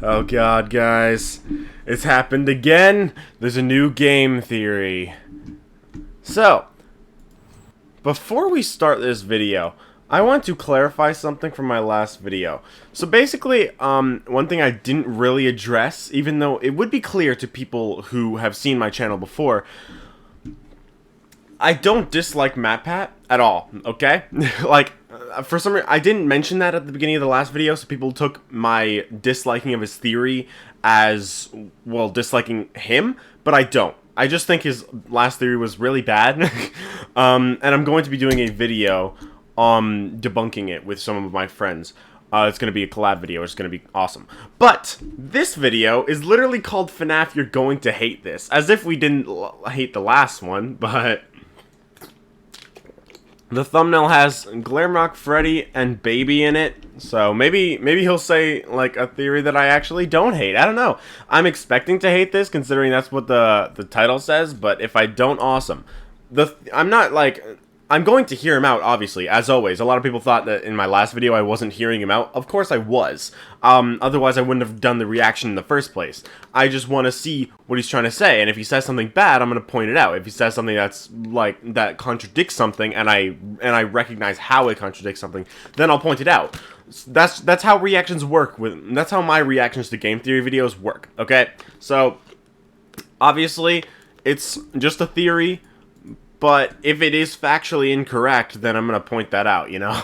Oh god, guys. It's happened again. There's a new game theory. So, before we start this video, I want to clarify something from my last video. So basically, one thing I didn't really address, even though it would be clear to people who have seen my channel before, I don't dislike MatPat at all, okay? Like, for some reason, I didn't mention that at the beginning of the last video, so people took my disliking of his theory as, well, disliking him, but I don't. I just think his last theory was really bad, and I'm going to be doing a video debunking it with some of my friends. It's going to be a collab video. It's going to be awesome. But this video is literally called FNAF You're Going to Hate This. As if we didn't hate the last one, but the thumbnail has Glamrock Freddy and Baby in it. So maybe he'll say like a theory that I actually don't hate. I don't know. I'm expecting to hate this considering that's what the title says, but if I don't, awesome. I'm not like, I'm going to hear him out, obviously, as always. A lot of people thought that in my last video I wasn't hearing him out. Of course I was. Otherwise I wouldn't have done the reaction in the first place. I just want to see what he's trying to say, and if he says something bad, I'm going to point it out. If he says something that's, like, that contradicts something, and I recognize how it contradicts something, then I'll point it out. That's how reactions work. That's how my reactions to game theory videos work, okay? So, obviously, it's just a theory. But if it is factually incorrect, then I'm going to point that out, you know?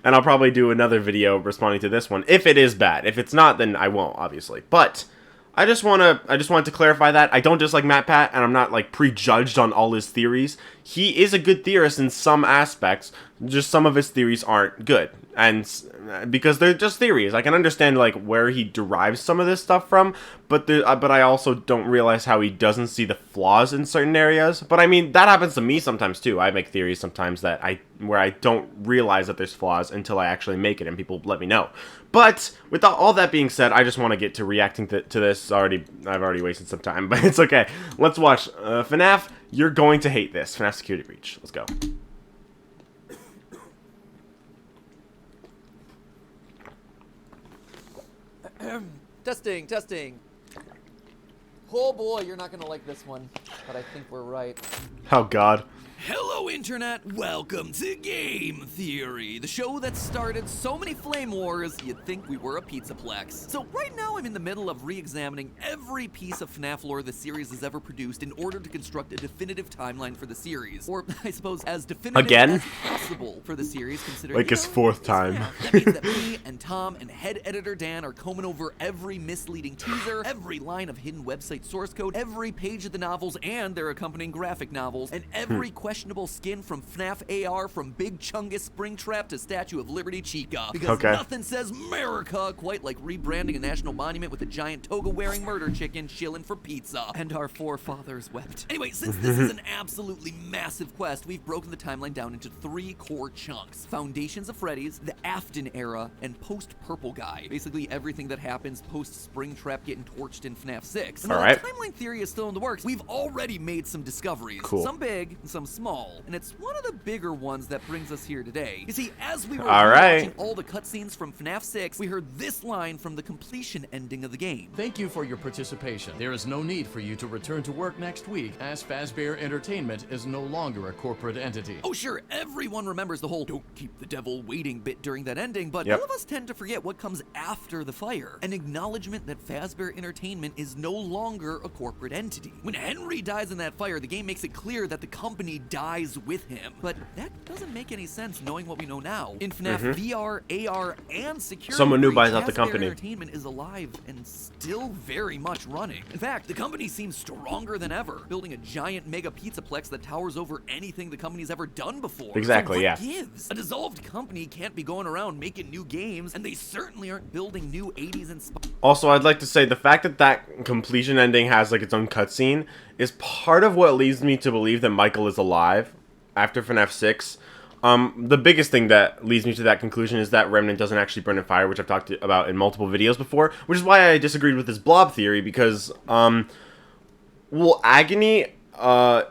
And I'll probably do another video responding to this one, if it is bad. If it's not, then I won't, obviously. But I just wanted to clarify that. I don't dislike MatPat, and I'm not, like, prejudged on all his theories. He is a good theorist in some aspects, just some of his theories aren't good. And because they're just theories. I can understand, like, where he derives some of this stuff from, but I also don't realize how he doesn't see the flaws in certain areas. But I mean, that happens to me sometimes too. I make theories sometimes where I don't realize that there's flaws until I actually make it and people let me know. But with all that being said, I just want to get to reacting to this. I've already wasted some time, but it's okay. Let's watch FNAF. You're going to hate this. FNAF Security Breach. Let's go. Testing. Oh boy, you're not gonna like this one, but I think we're right. Oh god. Hello Internet, welcome to Game Theory, the show that started so many flame wars you'd think we were a pizzaplex. So right now I'm in the middle of re-examining every piece of FNAF lore the series has ever produced in order to construct a definitive timeline for the series. Or, I suppose, as definitive as possible for the series, considering, like his fourth time. That means that me and Tom and head editor Dan are combing over every misleading teaser, every line of hidden website source code, every page of the novels and their accompanying graphic novels, and every questionable skin from FNAF AR from Big Chungus Springtrap to Statue of Liberty Chica. Because nothing says America quite like rebranding a national monument with a giant toga-wearing murder chicken shilling for pizza. And our forefathers wept. Anyway, since this is an absolutely massive quest, we've broken the timeline down into 3 core chunks. Foundations of Freddy's, the Afton era, and post-Purple Guy. Basically everything that happens post-Springtrap getting torched in FNAF 6. And while the timeline theory is still in the works, we've already made some discoveries. Some big, and some small. And it's one of the bigger ones that brings us here today. You see, as we were watching all the cutscenes from FNAF 6, we heard this line from the completion ending of the game. Thank you for your participation. There is no need for you to return to work next week, as Fazbear Entertainment is no longer a corporate entity. Oh sure, everyone remembers the whole "don't keep the devil waiting" bit during that ending, but all of us tend to forget what comes after the fire. An acknowledgement that Fazbear Entertainment is no longer a corporate entity. When Henry dies in that fire, the game makes it clear that the company dies with him. But that doesn't make any sense knowing what we know now. In FNAF VR, AR, and Security Someone new buys Breach, out the company. Entertainment is alive and still very much running. In fact, the company seems stronger than ever, building a giant mega pizzaplex that towers over anything the company's ever done before. Exactly, so what gives? A dissolved company can't be going around making new games, and they certainly aren't building new 80s inspired. Also, I'd like to say the fact that completion ending has like its own cutscene is part of what leads me to believe that Michael is alive after FNAF 6. The biggest thing that leads me to that conclusion is that Remnant doesn't actually burn in fire, which I've talked about in multiple videos before, which is why I disagreed with this blob theory, because, well, Agony,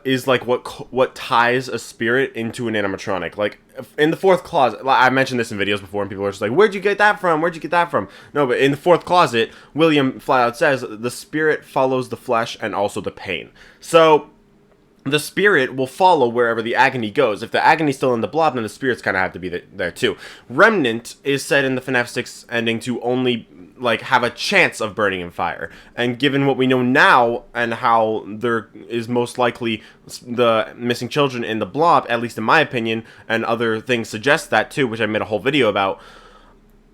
is like what ties a spirit into an animatronic. Like in the fourth closet, I mentioned this in videos before, and people are just like, "Where'd you get that from? Where'd you get that from?" No, but in the fourth closet, William flat out says the spirit follows the flesh and also the pain. So the spirit will follow wherever the agony goes. If the agony's still in the blob, then the spirits kind of have to be there too. Remnant is said in the FNAF 6 ending to only like have a chance of burning in fire. And given what we know now and how there is most likely the missing children in the blob, at least in my opinion, and other things suggest that too, which I made a whole video about,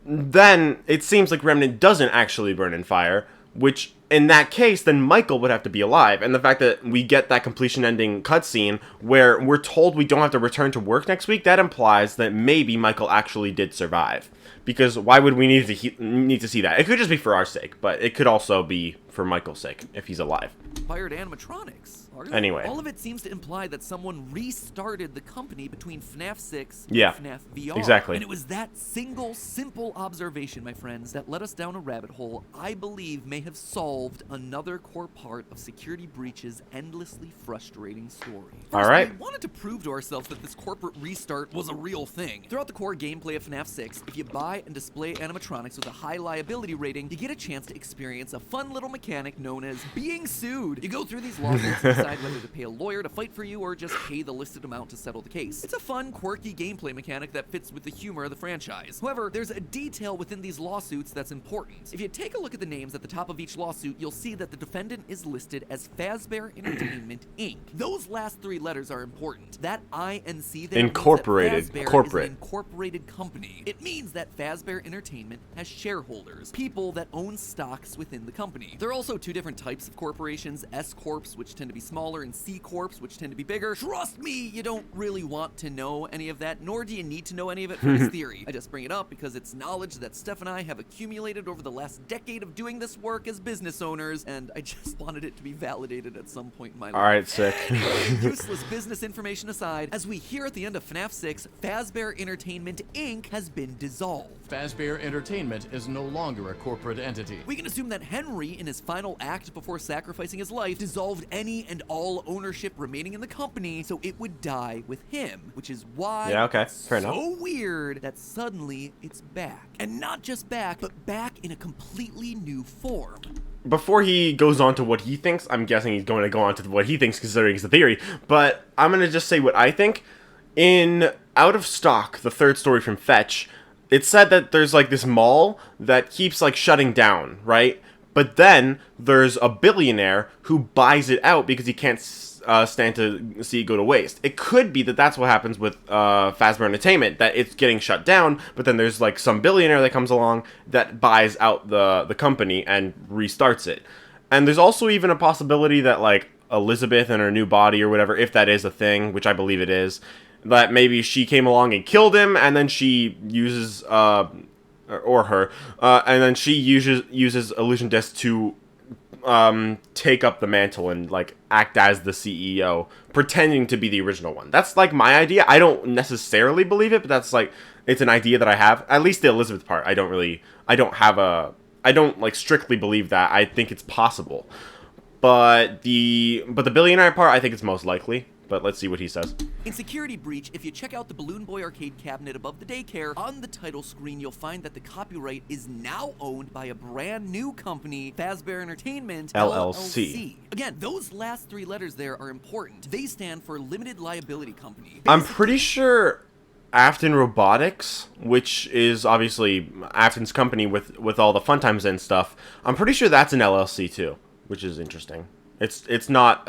then it seems like Remnant doesn't actually burn in fire, which in that case, then Michael would have to be alive. And the fact that we get that completion ending cutscene where we're told we don't have to return to work next week, that implies that maybe Michael actually did survive. Because why would we need to see that? It could just be for our sake, but it could also be for Michael's sake, if he's alive. Fired animatronics. Anyway. All of it seems to imply that someone restarted the company between FNAF 6 and Yeah, FNAF VR. exactly. And it was that single, simple observation, my friends, that led us down a rabbit hole I believe may have solved another core part of Security Breach's endlessly frustrating story. All right. We wanted to prove to ourselves that this corporate restart was a real thing. Throughout the core gameplay of FNAF 6, if you buy and display animatronics with a high liability rating, you get a chance to experience a fun little mechanic known as being sued. You go through these lawsuits and decide whether to pay a lawyer to fight for you or just pay the listed amount to settle the case. It's a fun, quirky gameplay mechanic that fits with the humor of the franchise. However, there's a detail within these lawsuits that's important. If you take a look at the names at the top of each lawsuit, you'll see that the defendant is listed as Fazbear Entertainment, Inc. Those last three letters are important. That INC there Incorporated. means that Fazbear Corporate. is an incorporated company. It means that Fazbear Entertainment has shareholders, people that own stocks within the company. There are also two different types of corporations, S-Corps, which tend to be smaller, and C-Corps, which tend to be bigger. Trust me, you don't really want to know any of that, nor do you need to know any of it for this theory. I just bring it up because it's knowledge that Steph and I have accumulated over the last decade of doing this work as business owners, and I just wanted it to be validated at some point in my life. Alright, sick. Anyway, useless business information aside, as we hear at the end of FNAF 6, Fazbear Entertainment, Inc. has been dissolved. Fazbear Entertainment is no longer a corporate entity. We can assume that Henry, in his final act before sacrificing his life, dissolved any and all ownership remaining in the company so it would die with him, which is why Yeah, okay. it's Fair so enough. weird that suddenly it's back. And not just back, but back in a completely new form. Before he goes on to what he thinks, I'm guessing he's going to go on to what he thinks considering it's the theory, but I'm going to just say what I think. In Out of Stock, the third story from Fetch, it said that there's like this mall that keeps like shutting down, right? But then there's a billionaire who buys it out because he can't stand to see it go to waste. It could be that that's what happens with Fazbear Entertainment, that it's getting shut down, but then there's like some billionaire that comes along that buys out the company and restarts it. And there's also even a possibility that like Elizabeth and her new body or whatever, if that is a thing, which I believe it is, that maybe she came along and killed him, and then she uses or her, and then she uses Illusion Disc to take up the mantle and like act as the CEO, pretending to be the original one. That's like my idea. I don't necessarily believe it, but that's like, it's an idea that I have. At least the Elizabeth part, I don't like strictly believe that. I think it's possible, but the billionaire part, I think it's most likely. But let's see what he says. In Security Breach, if you check out the Balloon Boy arcade cabinet above the daycare, on the title screen you'll find that the copyright is now owned by a brand new company, Fazbear Entertainment, LLC. Again, those last three letters there are important. They stand for Limited Liability Company. I'm pretty sure Afton Robotics, which is obviously Afton's company with all the fun times and stuff, I'm pretty sure that's an LLC too, which is interesting. It's not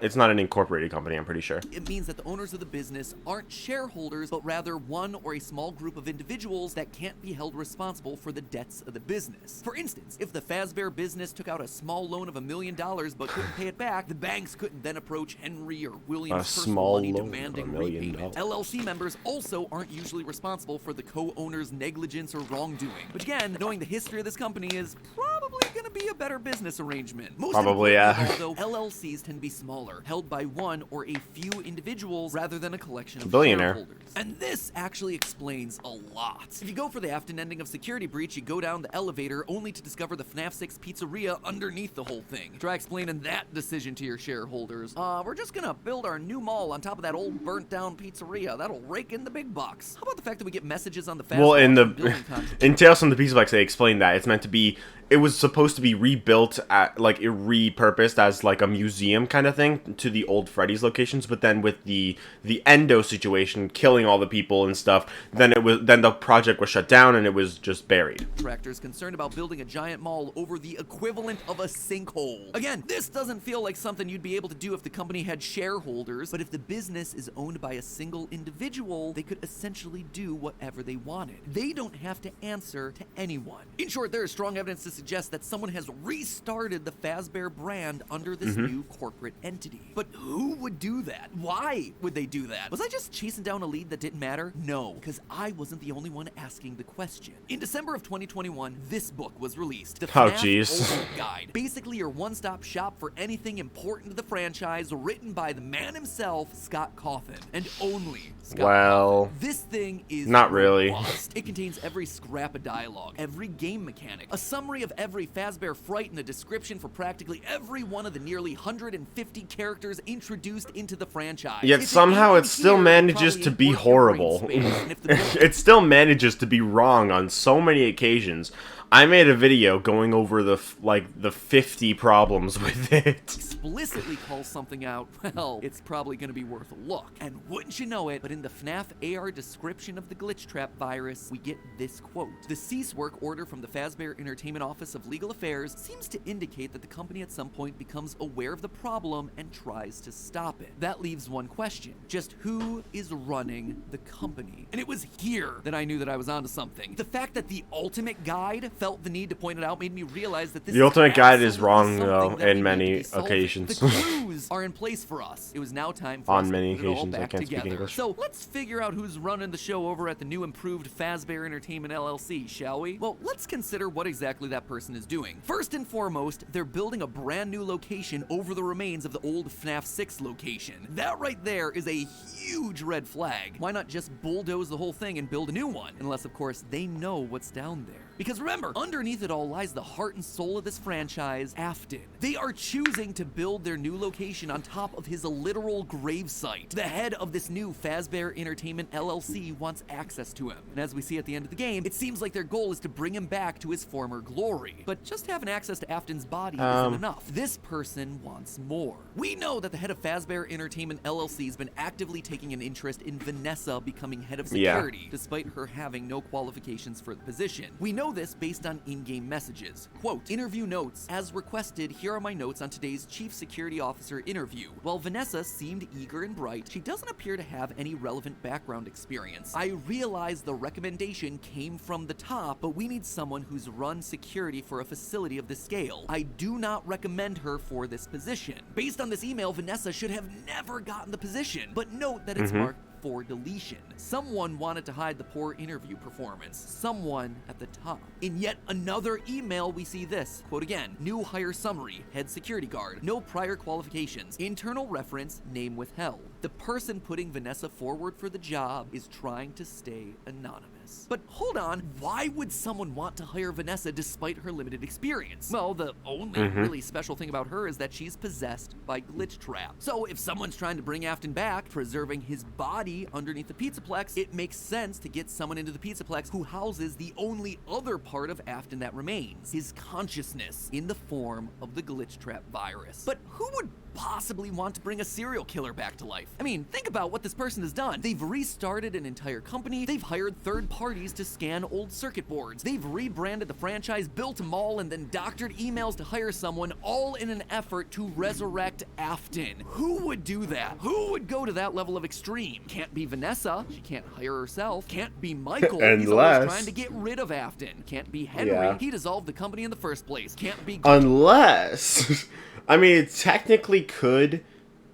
it's not an incorporated company, I'm pretty sure. It means that the owners of the business aren't shareholders, but rather one or a small group of individuals that can't be held responsible for the debts of the business. For instance, if the Fazbear business took out a small loan of $1 million but couldn't pay it back, the banks couldn't then approach Henry or William's personal money demanding repayment. LLC members also aren't usually responsible for the co-owner's negligence or wrongdoing. Which again, knowing the history of this company is probably going to could be a better business arrangement. Most Probably, importantly, yeah. Though, LLCs tend to be smaller, held by one or a few individuals rather than a collection of Billionaire. shareholders. And this actually explains a lot. If you go for the Afton ending of Security Breach, you go down the elevator only to discover the FNAF 6 pizzeria underneath the whole thing. Try explaining that decision to your shareholders. We're just gonna build our new mall on top of that old burnt down pizzeria. That'll rake in the big bucks. How about the fact that we get messages on the fast Well, in building in Tales from the Pizza they explained that it's meant to be. It was supposed to be rebuilt at repurposed as like a museum kind of thing to the old Freddy's locations, but then with the Endo situation killing all the people and stuff, then the project was shut down and it was just buried. Contractors concerned about building a giant mall over the equivalent of a sinkhole. Again, this doesn't feel like something you'd be able to do if the company had shareholders, but if the business is owned by a single individual, they could essentially do whatever they wanted. They don't have to answer to anyone. In short, there is strong evidence to suggest that someone has restarted the Fazbear brand under this new corporate entity. But who would do that? Why would they do that? Was I just chasing down a lead that didn't matter? No, because I wasn't the only one asking the question. In December of 2021, this book was released. The Oh, FNAF jeez. Ultimate Guide. Basically your one-stop shop for anything important to the franchise, written by the man himself, Scott Cawthon. And only Scott Well, Cawthon. This thing is not really. robust. It contains every scrap of dialogue, every game mechanic, a summary of every Fazbear fright, and a description for practically every one of the nearly 150 characters introduced into the franchise. Yet If somehow ain't it still here, manages probably to ain't be worth your brain horrible. space. And if the book It still manages to be wrong on so many occasions. I made a video going over the 50 problems with it. explicitly calls something out, well, it's probably going to be worth a look. And wouldn't you know it, but in the FNAF AR description of the glitch trap virus, we get this quote. The cease work order from the Fazbear Entertainment Office of Legal Affairs seems to indicate that the company at some point becomes aware of the problem and tries to stop it. That leaves one question. Just who is running the company? And it was here that I knew that I was onto something. The fact that the Ultimate Guide felt the need to point it out made me realize that this The Ultimate Guide is absolutely wrong, something though, that we in need to many be solving. occasions. The clues are in place for us. It was now time for On us many to put it all occasions, I back can't speak together. English. So let's figure out who's running the show over at the new improved Fazbear Entertainment LLC, shall we? Well, let's consider what exactly that person is doing. First and foremost, they're building a brand new location over the remains of the old FNAF 6 location. That right there is a huge red flag. Why not just bulldoze the whole thing and build a new one? Unless, of course, they know what's down there. Because remember, underneath it all lies the heart and soul of this franchise, Afton. They are choosing to build their new location on top of his literal gravesite. The head of this new Fazbear Entertainment LLC wants access to him. And as we see at the end of the game, it seems like their goal is to bring him back to his former glory. But just having access to Afton's body isn't enough. This person wants more. We know that the head of Fazbear Entertainment LLC has been actively taking an interest in Vanessa becoming head of security, despite her having no qualifications for the position. We know this based on in-game messages. Quote, interview notes. As requested, here are my notes on today's Chief Security Officer interview. While Vanessa seemed eager and bright, she doesn't appear to have any relevant background experience. I realize the recommendation came from the top, but we need someone who's run security for a facility of this scale. I do not recommend her for this position. Based on this email, Vanessa should have never gotten the position, but note that it's marked for deletion. Someone wanted to hide the poor interview performance. Someone at the top. In yet another email, we see this. Quote again, new hire summary, head security guard, no prior qualifications, internal reference, name withheld. The person putting Vanessa forward for the job is trying to stay anonymous. But hold on, why would someone want to hire Vanessa despite her limited experience? Well, the only really special thing about her is that she's possessed by glitch trap. So if someone's trying to bring Afton back, preserving his body underneath the Pizzaplex, it makes sense to get someone into the Pizzaplex who houses the only other part of Afton that remains, his consciousness, in the form of the glitch trap virus. But who would possibly want to bring a serial killer back to life? I mean, think about what this person has done. They've restarted an entire company, they've hired third parties to scan old circuit boards, they've rebranded the franchise, built a mall, and then doctored emails to hire someone, all in an effort to resurrect Afton. Who would do that? Who would go to that level of extreme? Can't be Vanessa, she can't hire herself. Can't be Michael, he's always trying to get rid of Afton. Can't be Henry, he dissolved the company in the first place. Can't be... Unless... I mean, it technically could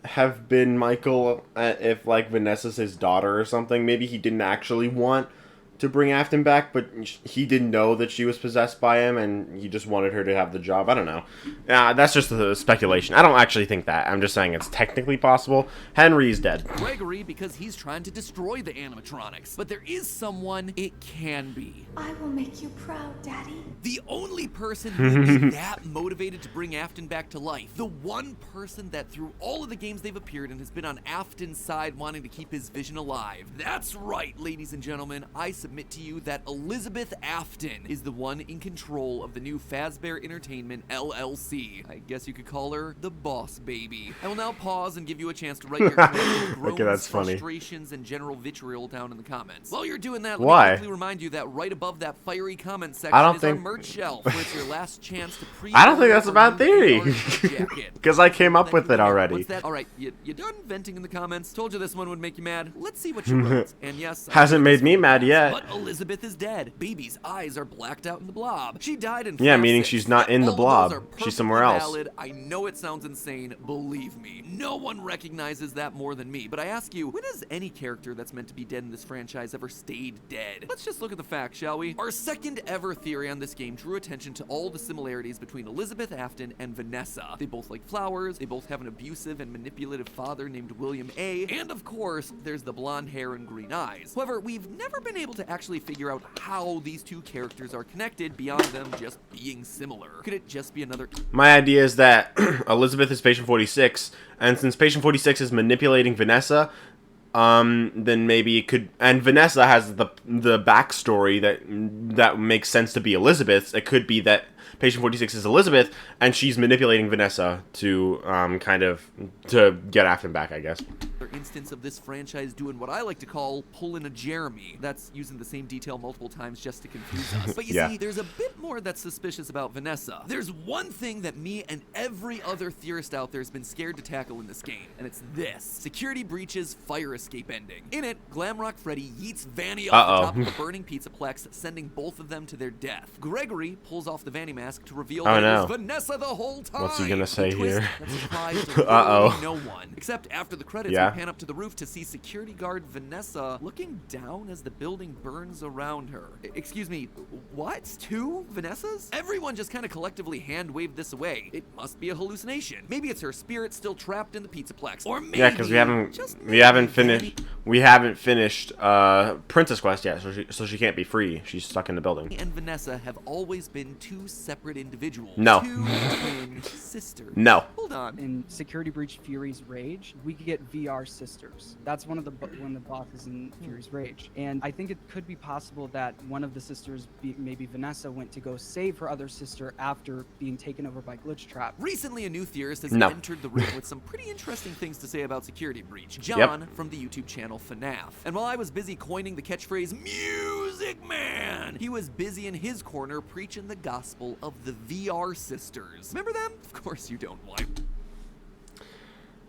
have been Michael if, like, Vanessa's his daughter or something. Maybe he didn't actually want to bring Afton back, but he didn't know that she was possessed by him, and he just wanted her to have the job. I don't know. That's just a speculation. I don't actually think that. I'm just saying it's technically possible. Henry's dead. Gregory, because he's trying to destroy the animatronics. But there is someone it can be. I will make you proud, Daddy. The only person who would be that motivated to bring Afton back to life. The one person that through all of the games they've appeared in has been on Afton's side wanting to keep his vision alive. That's right, ladies and gentlemen. I submit to you that Elizabeth Afton is the one in control of the new Fazbear Entertainment LLC. I guess you could call her the boss baby. I will now pause and give you a chance to write your groans, Okay, that's funny. frustrations, and general vitriol down in the comments. While you're doing that, let Why? me quickly remind you that right above that fiery comment I section don't is think- our merch shelf, where it's your last chance to pre- I don't think that's a bad theory. jacket. Because I came up Thank with you it again. already. What's that? All right, you done venting in the comments? Told you this one would make you mad. Let's see what you wrote. And yes, I Hasn't know made this me one mad has, yet. But Elizabeth is dead. Baby's eyes are blacked out in the blob. She died in Yeah, FNAF meaning 6. she's not in the All of blob. those are She's somewhere perfectly else. valid. I know it sounds insane. Believe me, no one recognizes that more than me. But I ask you, when has any character that's meant to be dead in this franchise ever stayed dead? Let's just look at the facts, shall we? Our second ever theory on this game drew attention to all the similarities between Elizabeth Afton and Vanessa. They both like flowers, they both have an abusive and manipulative father named William A., and of course, there's the blonde hair and green eyes. However, we've never been able to actually figure out how these two characters are connected beyond them just being similar. Could it just be another... My idea is that Elizabeth is Patient 46, and since Patient 46 is manipulating Vanessa, then maybe it could... And Vanessa has the backstory that makes sense to be Elizabeth's. It could be that Patient 46 is Elizabeth, and she's manipulating Vanessa to to get Afton back, I guess. instance of this franchise doing what I like to call pulling a Jeremy. That's using the same detail multiple times just to confuse us. But you Yeah. see, there's a bit more that's suspicious about Vanessa. There's one thing that me and every other theorist out there has been scared to tackle in this game, and it's this. Security Breach's fire escape ending. In it, Glamrock Freddy yeets Vanny off the top of a burning pizzaplex, sending both of them to their death. Gregory pulls off the Vanny mask to reveal that it was Vanessa the whole time. What's he gonna say A twist here? that surprised literally no one. Except after the credits, we pan up to the roof to see security guard Vanessa looking down as the building burns around her. Excuse me, what? Two Vanessas? Everyone just kind of collectively hand-waved this away. It must be a hallucination. Maybe it's her spirit still trapped in the pizzaplex. Or maybe... Yeah, because we haven't finished Princess Quest yet, so she can't be free. She's stuck in the building. And Vanessa have always been two separate individuals. No. Two twin sisters. No. Hold on. In Security Breach Fury's Rage, we get VR sisters. That's one of the bosses in Fury's Rage. And I think it could be possible that one of the sisters, maybe Vanessa, went to go save her other sister after being taken over by Glitch Trap. Recently, a new theorist has entered the room with some pretty interesting things to say about Security Breach. John from the YouTube channel FNAF. And while I was busy coining the catchphrase, Music Man, he was busy in his corner preaching the gospel of the VR sisters. Remember them? Of course you don't. Why?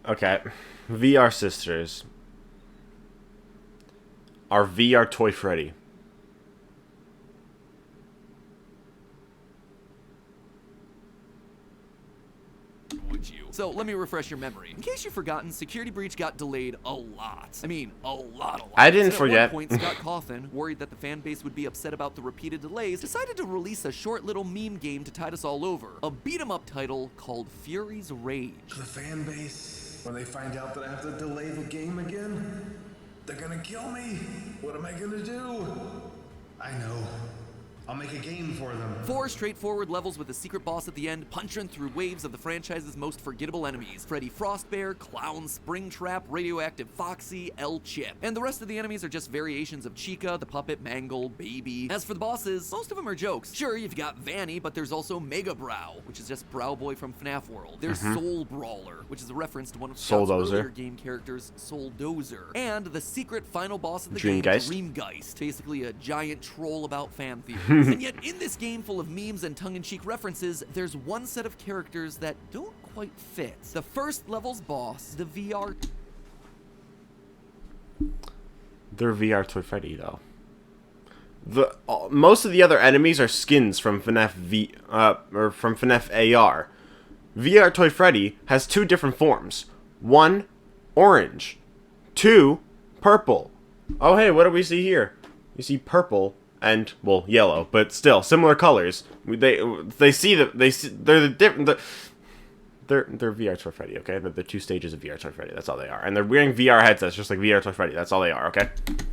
Okay. VR sisters are VR Toy Freddy. Would you? So let me refresh your memory. In case you've forgotten, Security Breach got delayed a lot. I mean, a lot. I didn't So forget. At one point, Scott Cawthon, worried that the fan base would be upset about the repeated delays, decided to release a short little meme game to tide us all over. A beat-em-up title called Fury's Rage. The fan base, when they find out that I have to delay the game again, they're gonna kill me. What am I gonna do? I know. I'll make a game for them. 4 straightforward levels with a secret boss at the end, punching through waves of the franchise's most forgettable enemies. Freddy Frostbear, Clown, Springtrap, Radioactive Foxy, L-Chip. And the rest of the enemies are just variations of Chica, the Puppet, Mangle, Baby. As for the bosses, most of them are jokes. Sure, you've got Vanny, but there's also Mega Brow, which is just Brow Boy from FNAF World. There's Soul Brawler, which is a reference to one of Scout's earlier game characters, Soul Dozer. And the secret final boss of the game, Dreamgeist. Basically a giant troll about fan theory. And yet, in this game full of memes and tongue-in-cheek references, there's one set of characters that don't quite fit. The first level's boss, the VR... They're VR Toy Freddy, though. Most of the other enemies are skins from FNAF or from FNAF AR. VR Toy Freddy has 2 different forms. 1, orange. 2, purple. Oh, hey, what do we see here? you see purple and, well, yellow, but still similar colors. They see that they're the different. They're VR Toy Freddy, okay? They're two stages of VR Toy Freddy. That's all they are. And they're wearing VR headsets, just like VR Toy Freddy. That's all they are, okay?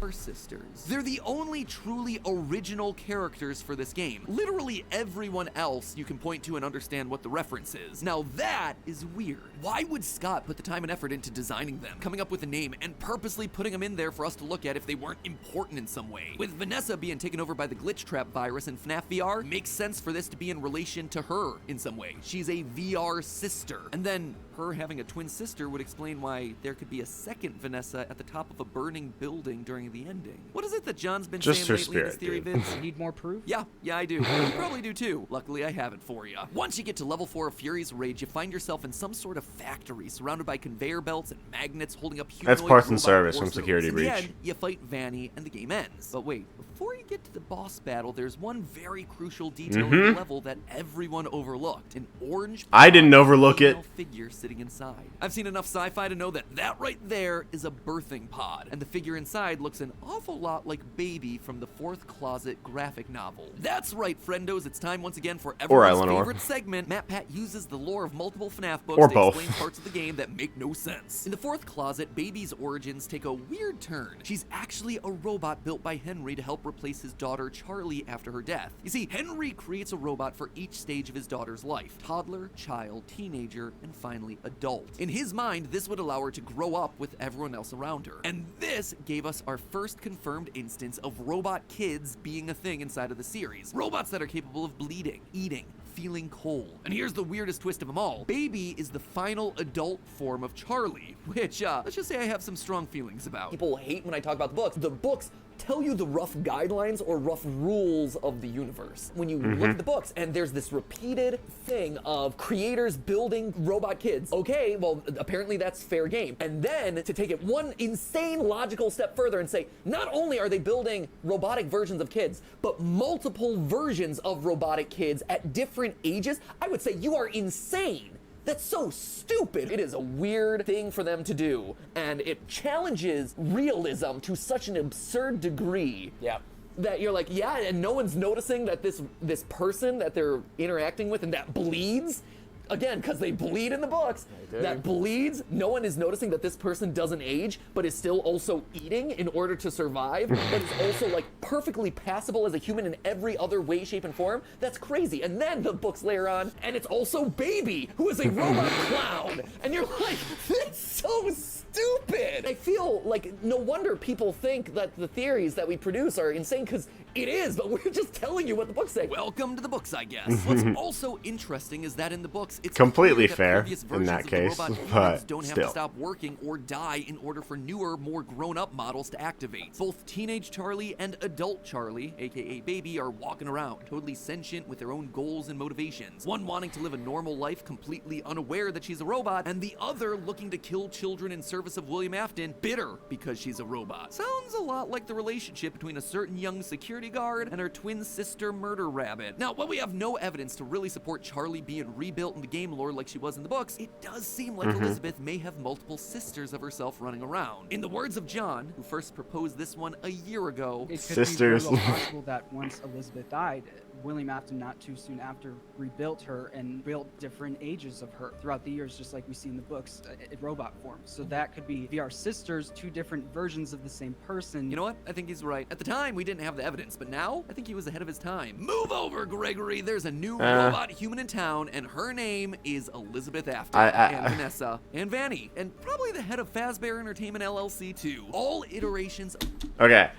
Sisters. They're the only truly original characters for this game. Literally everyone else you can point to and understand what the reference is. Now that is weird. Why would Scott put the time and effort into designing them, coming up with a name, and purposely putting them in there for us to look at if they weren't important in some way? With Vanessa being taken over by the glitch trap virus in FNAF VR, makes sense for this to be in relation to her in some way. She's a VR sister. And then her having a twin sister would explain why there could be a second Vanessa at the top of a burning building during the ending. What is it that John's been Just saying her lately in his spirit, theory dude. vids? Need more proof? Yeah, I do. You probably do too. Luckily, I have it for you. Once you get to level 4 of Fury's Rage, you find yourself in some sort of factory surrounded by conveyor belts and magnets holding up humanoid That's parts and robot service from torsos. Security In Breach. the end, you fight Vanny and the game ends. But wait, before you get to the boss battle, there's one very crucial detail in the level that everyone overlooked. An orange I didn't overlook it. female figure sitting inside. I've seen enough sci-fi to know that that right there is a birthing pod, and the figure inside looks an awful lot like Baby from the Fourth Closet graphic novel. That's right, friendos, it's time once again for everyone's Eleanor. favorite segment. Matt Pat uses the lore of multiple FNAF books Or to both. explain parts of the game that make no sense. In the Fourth Closet, Baby's origins take a weird turn. She's actually a robot built by Henry to help replace his daughter Charlie after her death. You see, Henry creates a robot for each stage of his daughter's life: toddler, child, teenager, and finally adult. In his mind, this would allow her to grow up with everyone else around her. And this gave us our first confirmed instance of robot kids being a thing inside of the series. Robots that are capable of bleeding, eating, feeling cold. And here's the weirdest twist of them all. Baby is the final adult form of Charlie, which, let's just say I have some strong feelings about. People hate when I talk about the books. The books tell you the rough guidelines or rough rules of the universe. When you look at the books, and there's this repeated thing of creators building robot kids. Okay, well, apparently that's fair game. And then to take it one insane logical step further and say, not only are they building robotic versions of kids, but multiple versions of robotic kids at different ages, I would say you are insane. That's so stupid. It is a weird thing for them to do, and it challenges realism to such an absurd degree. Yeah. That you're like, yeah, and no one's noticing that this person that they're interacting with and that bleeds. Again, because they bleed in the books, that bleeds, no one is noticing that this person doesn't age, but is still also eating in order to survive, but is also like perfectly passable as a human in every other way, shape, and form. That's crazy. And then the books layer on, and it's also Baby, who is a robot clown. And you're like, that's so stupid. I feel like no wonder people think that the theories that we produce are insane, because it is, but we're just telling you what the books say. Welcome to the books, I guess. What's also interesting is that in the books, it's Completely clear that fair previous in versions that of the case, robot humans but don't have still. to stop working or die in order for newer, more grown-up models to activate. Both teenage Charlie and adult Charlie, aka Baby, are walking around, totally sentient with their own goals and motivations. One wanting to live a normal life, completely unaware that she's a robot, and the other looking to kill children in service of William Afton, bitter because she's a robot. Sounds a lot like the relationship between a certain young security guard and her twin sister Murder Rabbit. Now, while we have no evidence to really support Charlie being rebuilt in the game lore like she was in the books, it does seem like Elizabeth may have multiple sisters of herself running around. In the words of John, who first proposed this one a year ago, It could Sisters. be very well possible that once Elizabeth died, William Afton not too soon after rebuilt her and built different ages of her throughout the years, just like we see in the books, in robot form. So that could be VR sisters, two different versions of the same person. you know what? I think he's right. At the time, we didn't have the evidence, but now, I think he was ahead of his time. Move over, Gregory! There's a new robot human in town, and her name is Elizabeth Afton, and Vanessa, and Vanny, and probably the head of Fazbear Entertainment LLC too. All iterations of Okay,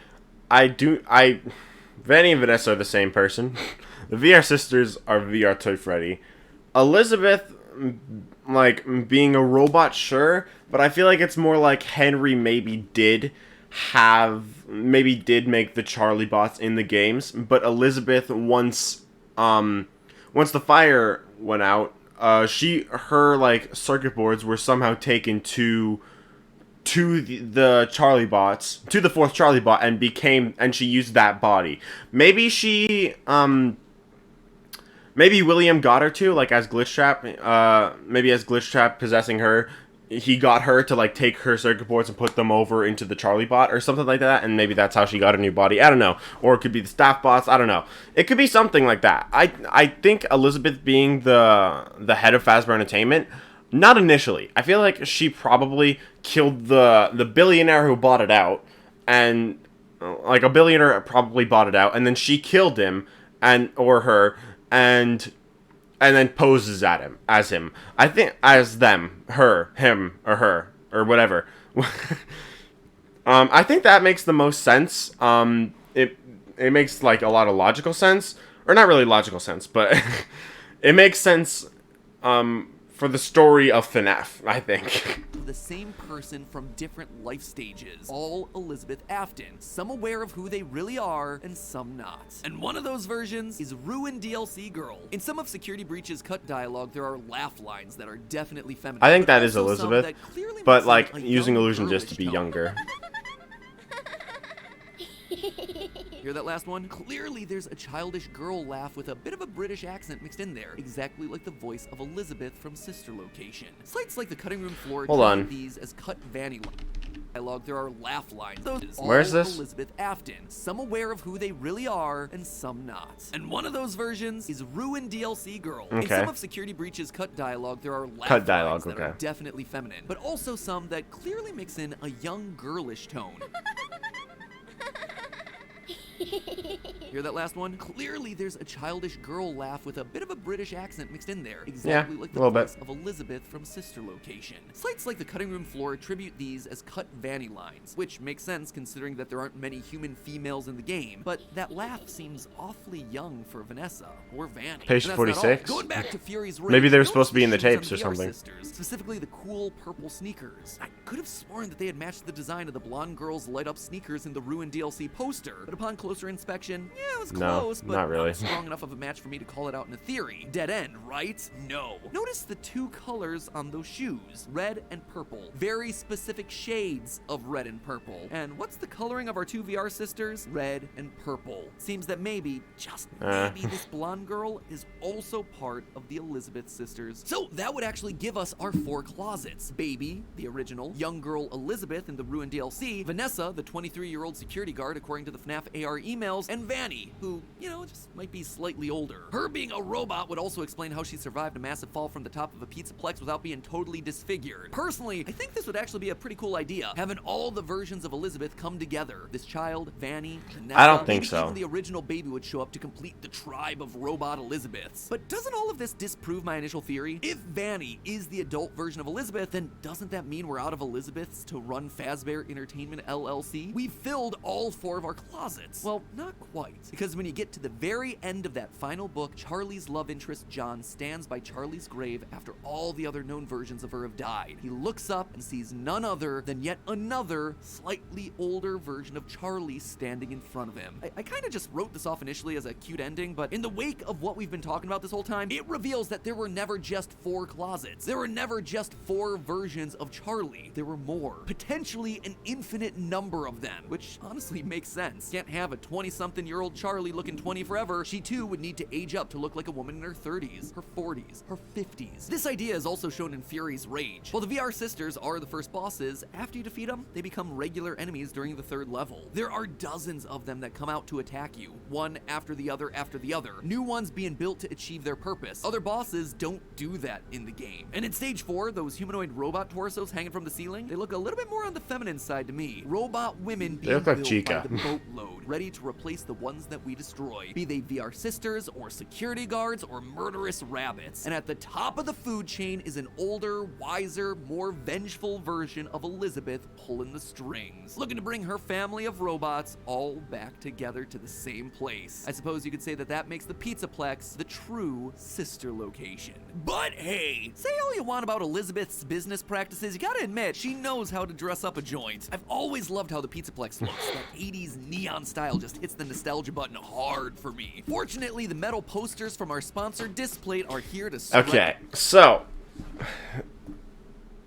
Vanny and Vanessa are the same person. The VR sisters are VR Toy Freddy. Elizabeth, like, being a robot, sure, but I feel like it's more like Henry maybe did make the Charlie bots in the games, but Elizabeth, once the fire went out, her like circuit boards were somehow taken to the Charlie bots, to the fourth Charlie bot, and she used that body. Maybe maybe William got her to, like, as Glitch Trap, maybe as Glitch Trap possessing her, he got her to like take her circuit boards and put them over into the Charlie bot or something like that, and maybe that's how she got a new body. I don't know. Or it could be the staff bots. I don't know. It could be something like that. I think Elizabeth being the head of Fazbear Entertainment, not initially. I feel like she probably killed the billionaire who bought it out, and like a billionaire probably bought it out, and then she killed him or her and then poses at him as him. I think as them, her, him, or her, or whatever. I think that makes the most sense. It makes like a lot of logical sense, or not really logical sense, but it makes sense for the story of FNAF, I think. The same person from different life stages, all Elizabeth Afton. Some aware of who they really are, and some not. And one of those versions is Ruined DLC Girl. In some of Security Breach's cut dialogue, there are laugh lines that are definitely feminine. I think but that is also some Elizabeth, that clearly but makes like it a using young, illusion just to be girlish tone. younger. Hear that last one? Clearly there's a childish girl laugh with a bit of a British accent mixed in there, exactly like the voice of Elizabeth from Sister Location. Sites like the cutting room floor Hold on. treat these as cut Vanny dialogue. There are laugh lines. Those is Where's all this? Elizabeth Afton. Some aware of who they really are, and some not. And one of those versions is Ruined DLC Girl. In Okay. some of Security Breach's cut dialogue, there are laugh Cut dialogue, lines that are okay. definitely feminine, but also some that clearly mix in a young girlish tone. Hear that last one? Clearly there's a childish girl laugh with a bit of a British accent mixed in there, exactly like the a little voice bit. of Elizabeth from Sister Location. Sites like the cutting room floor attribute these as cut Vanny lines, which makes sense considering that there aren't many human females in the game, but that laugh seems awfully young for Vanessa or Vanny. Page And that's not all. 46? Going back to Fury's Rage, Maybe they were notice supposed to be in the shoes on tapes or VR something. Sisters, specifically the cool purple sneakers. I could have sworn that they had matched the design of the blonde girl's light up sneakers in the Ruined DLC poster, but upon closer inspection, yeah, it was No, close, but not really. strong enough of a match for me to call it out in a theory. Dead end, right? No. Notice the two colors on those shoes, red and purple. Very specific shades of red and purple. And what's the coloring of our two VR sisters? Red and purple. Seems that maybe, just maybe, this blonde girl is also part of the Elizabeth sisters. So that would actually give us our 4 closets. Baby, the original, young girl Elizabeth in the Ruined DLC, Vanessa, the 23-year-old security guard according to the FNAF AR emails, and Vanny, who, you know, just might be slightly older. Her being a robot would also explain how she survived a massive fall from the top of a pizzaplex without being totally disfigured. Personally, I think this would actually be a pretty cool idea, having all the versions of Elizabeth come together. This child, Vanny, Vanessa, I don't think maybe so. even the original baby would show up to complete the tribe of robot Elizabeths. But doesn't all of this disprove my initial theory? If Vanny is the adult version of Elizabeth, then doesn't that mean we're out of Elizabeths to run Fazbear Entertainment LLC? We've filled all 4 of our closets. Well, not quite, because when you get to the very end of that final book, Charlie's love interest John stands by Charlie's grave after all the other known versions of her have died. He looks up and sees none other than yet another, slightly older version of Charlie standing in front of him. I kind of just wrote this off initially as a cute ending, but in the wake of what we've been talking about this whole time, it reveals that there were never just 4 closets. There were never just 4 versions of Charlie. There were more. Potentially an infinite number of them, which honestly makes sense. Can't have a 20-something-year-old Charlie looking 20 forever. She too would need to age up to look like a woman in her 30s, her 40s, her 50s. This idea is also shown in Fury's Rage. While the VR sisters are the first bosses, after you defeat them, they become regular enemies during the 3rd level. There are dozens of them that come out to attack you, one after the other after the other. New ones being built to achieve their purpose. Other bosses don't do that in the game. And in stage 4, those humanoid robot torsos hanging from the ceiling, they look a little bit more on the feminine side to me. Robot women being look like built Chica. by the boatload, ready to replace the ones that we destroy, be they VR sisters or security guards or murderous rabbits. And at the top of the food chain is an older, wiser, more vengeful version of Elizabeth pulling the strings, looking to bring her family of robots all back together to the same place. I suppose you could say that that makes the Pizzaplex the true sister location. But hey, say all you want about Elizabeth's business practices, you gotta admit, she knows how to dress up a joint. I've always loved how the Pizzaplex looks. That 80s neon style just hits the nostalgia button hard for me. Fortunately, the metal posters from our sponsor Displate are here to spread. Okay, so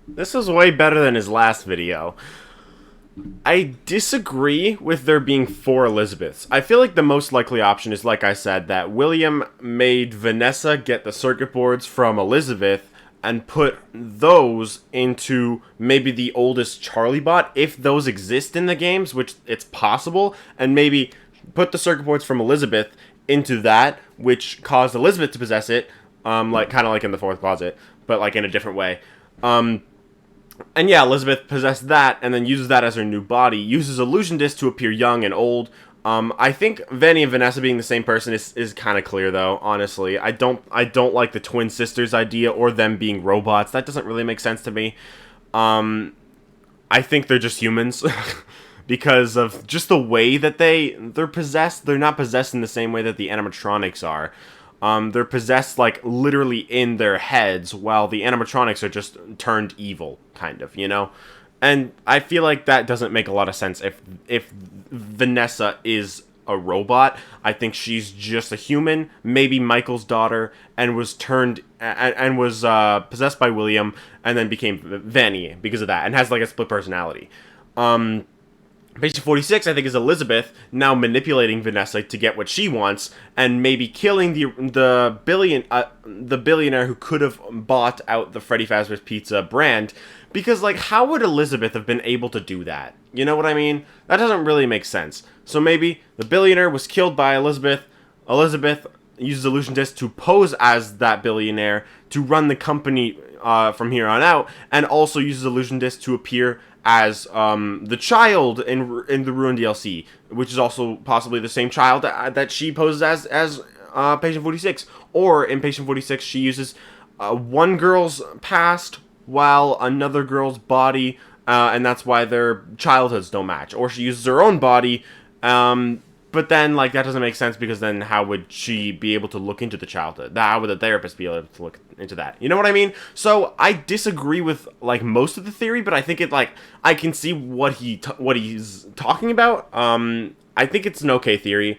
this is way better than his last video. I disagree with there being 4 Elizabeths. I feel like the most likely option is, like I said, that William made Vanessa get the circuit boards from Elizabeth, and put those into maybe the oldest Charlie bot, if those exist in the games, which it's possible, and maybe put the circuit boards from Elizabeth into that, which caused Elizabeth to possess it, like kind of like in the fourth closet, but like in a different way. And yeah, Elizabeth possessed that, and then uses that as her new body, uses Illusion Disc to appear young and old. I think Vanny and Vanessa being the same person is kind of clear, though, honestly. I don't like the twin sisters idea, or them being robots. That doesn't really make sense to me. I think they're just humans. Because of just the way that they're possessed. They're not possessed in the same way that the animatronics are. They're possessed, like, literally in their heads, while the animatronics are just turned evil, kind of, you know? And I feel like that doesn't make a lot of sense if Vanessa is a robot. I think she's just a human, maybe Michael's daughter, and was turned and was possessed by William, and then became Vanny because of that, and has like a split personality. Patient 46, I think, is Elizabeth now manipulating Vanessa to get what she wants, and maybe killing the billionaire who could have bought out the Freddy Fazbear's Pizza brand. Because, like, how would Elizabeth have been able to do that? You know what I mean? That doesn't really make sense. So maybe the billionaire was killed by Elizabeth. Elizabeth uses Illusion Disc to pose as that billionaire to run the company from here on out, and also uses Illusion Disc to appear as the child in the Ruin DLC, which is also possibly the same child that she poses as Patient 46. Or in Patient 46, she uses one girl's past while another girl's body, and that's why their childhoods don't match. Or she uses her own body, but then, like, that doesn't make sense, because then how would she be able to look into the childhood? How would the therapist be able to look into that? You know what I mean? So I disagree with, like, most of the theory, but I think it, like, I can see what he's talking about. I think it's an okay theory.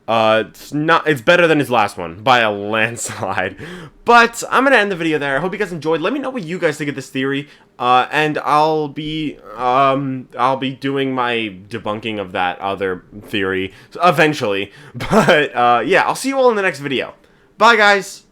It's better than his last one by a landslide. But I'm gonna end the video there. I hope you guys enjoyed. Let me know what you guys think of this theory, and I'll be doing my debunking of that other theory eventually. But yeah, I'll see you all in the next video. Bye, guys.